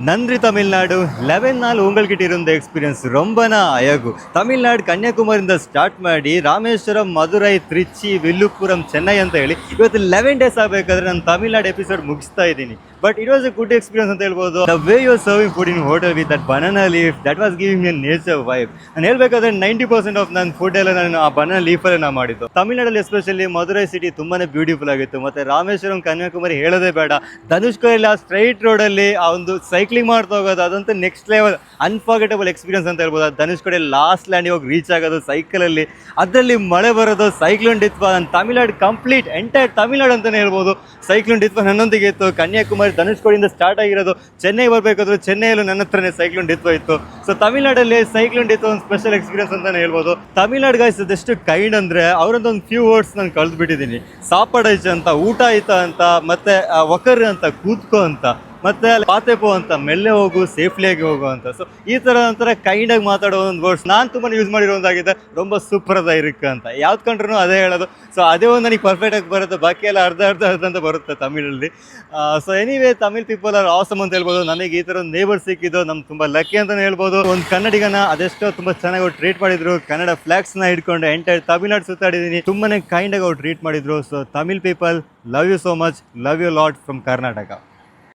நன்றி தமிழ்நாடு 11 நாள் உங்கள்கிட்ட இருந்த எக்ஸ்பீரியன்ஸ் ரொம்பனா அழகு. ತಮಿಳ್ನಾಡು ಕನ್ಯಾಕುಮಾರಿಯಿಂದ ಸ್ಟಾರ್ಟ್ ಮಾಡಿ ರಾಮೇಶ್ವರಂ, ಮಧುರೈ, ತ್ರಿಚಿ, ವಿಲ್ಲುಪುರಂ, ಚೆನ್ನೈ ಅಂತ ಹೇಳಿ ಇವತ್ತು 11 ಡೇಸ್ ಆಗಬೇಕಾದ್ರೆ ನಾನು ತಮಿಳ್ನಾಡು ಎಪಿಸೋಡ್ ಮುಗಿಸ್ತಾ ಇದ್ದೀನಿ. But it was a good experience ಅಂತ ಹೇಳ್ಬೋದು. The way you are serving food in hotel with that banana leaf, that was giving me nature vibe. ನಾನು ಹೇಳ್ಬೇಕಾದ್ರೆ 90% ಆಫ್ ನನ್ನ ಫುಡ್ ಎಲ್ಲ ನಾನು ಆ ಬನಾನಾ ಲೀಫಲ್ಲೇ ನಾನು ಮಾಡಿದ್ದು. ತಮಿಳ್ನಾಡಲ್ಲಿ ಎಸ್ಪೆಷಲಿ ಮಧುರೈ ಸಿಟಿ ತುಂಬಾನೇ ಬ್ಯೂಟಿಫುಲ್ ಆಗಿತ್ತು. ಮತ್ತೆ ರಾಮೇಶ್ವರಂ, ಕನ್ಯಾಕುಮಾರಿ ಹೇಳೋದೇ ಬೇಡ. ಧನುಷ್ಕೋಡಿಯಲ್ಲಿ ಆ ಸ್ಟ್ರೈಟ್ ರೋಡಲ್ಲಿ ಆ ಒಂದು ಸೈಕ್ಲಿಂಗ್ ಮಾಡ್ತಾ ಹೋಗೋದು ಅದಂತೂ ನೆಕ್ಸ್ಟ್ ಲೆವೆಲ್ ಅನ್ಫರ್ಗೆಟಬಲ್ ಎಕ್ಸ್ಪೀರಿಯನ್ಸ್ ಅಂತ ಹೇಳ್ಬೋದು. ಧನುಷ್ಕೋಡಿ ಲಾಸ್ಟ್ ಲ್ಯಾಂಡ್ ಹೋಗಿ ರೀಚ್ ಆಗೋದು ಸೈಕಲಲ್ಲಿ, ಅದರಲ್ಲಿ ಮಳೆ ಬರೋದು, ಸೈಕ್ಲೋನ್ ಡಿತ್ವಾ. ನಾನು ತಮಿಳ್ನಾಡು ಕಂಪ್ಲೀಟ್ ಎಂಟೈರ್ ತಮಿಳ್ನಾಡು ಅಂತಲೇ ಹೇಳ್ಬೋದು ಸೈಕ್ಲೋನ್ ಡಿತ್ವಾ ನನ್ನೊಂದಿಗೆ ಇತ್ತು. ಕನ್ಯಾಕುಮಾರಿ ಧನುಷ್ಕೋಡಿಯಿಂದ ಸ್ಟಾರ್ಟ್ ಆಗಿರೋದು, ಚೆನ್ನೈ ಬರಬೇಕಾದ್ರೂ ಚೆನ್ನೈಯಲ್ಲೂ ನನ್ನ ಹತ್ರನೇ ಸೈಕ್ಲೋನ್ ಡಿತ್ವಾ ಇತ್ತು. ಸೊ ತಮಿಳ್ನಾಡಲ್ಲಿ ಸೈಕ್ಲೋನ್ ಡಿತ್ವಾ ಒಂದು ಸ್ಪೆಷಲ್ ಎಕ್ಸ್ಪೀರಿಯನ್ಸ್ ಅಂತಲೇ ಹೇಳ್ಬೋದು. ತಮಿಳ್ನಾಡು ಗೈಸ್ ಅದೆಷ್ಟು ಕೈಂಡ್ ಅಂದರೆ ಅವರಂತ ಒಂದು ಫ್ಯೂ ವರ್ಡ್ಸ್ ನಾನು ಕಳೆದ್ಬಿಟ್ಟಿದ್ದೀನಿ. ಸಾಪಾಡೈಚು ಅಂತ, ಊಟ ಆಯ್ತಾ ಅಂತ, ಮತ್ತೆ ಒಕರ್ ಅಂತ, ಕೂತ್ಕೋ ಅಂತ, ಮತ್ತೆ ಅಲ್ಲಿ ಪಾತೆಪೋ ಅಂತ, ಮೆಲ್ಲೆ ಹೋಗು ಸೇಫ್ಲಿಯಾಗಿ ಹೋಗು ಅಂತ. ಸೊ ಈ ಥರ ಒಂಥರ ಕೈಂಡಾಗಿ ಮಾತಾಡೋ ಒಂದು ವರ್ಡ್ಸ್ ನಾನು ತುಂಬ ಯೂಸ್ ಮಾಡಿರೋದಾಗಿದೆ. ரொம்ப ಸೂಪರ್ ಇருக்கு ಅಂತ ಯಾವ್ದು ಕಂಡ್ರೂ ಅದೇ ಹೇಳೋದು. ಸೊ ಅದೇ ಒಂದು ನನಗೆ ಪರ್ಫೆಕ್ಟಾಗಿ ಬರುತ್ತೆ, ಬಾಕಿ ಎಲ್ಲ ಅರ್ಧ ಅರ್ಧ ಅರ್ಧ ಅಂತ ಬರುತ್ತೆ ತಮಿಳಲ್ಲಿ. So anyway Tamil people are awesome ಅಂತ ಹೇಳ್ಬೋದು. ನನಗೆ ಈ ಥರ ಒಂದು ನೇಬರ್ ಸಿಕ್ಕಿದ್ದು ನಮ್ಗೆ ತುಂಬ ಲಕ್ಕಿ ಅಂತಲೇ ಹೇಳ್ಬೋದು. ಒಂದು ಕನ್ನಡಿಗನ ಅದೆಷ್ಟೋ ತುಂಬ ಚೆನ್ನಾಗಿ ಅವ್ರು ಟ್ರೀಟ್ ಮಾಡಿದ್ರು. ಕನ್ನಡ ಫ್ಲಾಗ್ಸ್ನ ಹಿಡ್ಕೊಂಡು ಎಂಟೈರ್ ತಮಿಳ್ನಾಡು ಸುತ್ತಾಡಿದ್ದೀನಿ. ತುಂಬಾ ಕೈಂಡಾಗಿ ಅವ್ರು ಟ್ರೀಟ್ ಮಾಡಿದ್ರು. So Tamil people, love you so much, love you lot from Karnataka.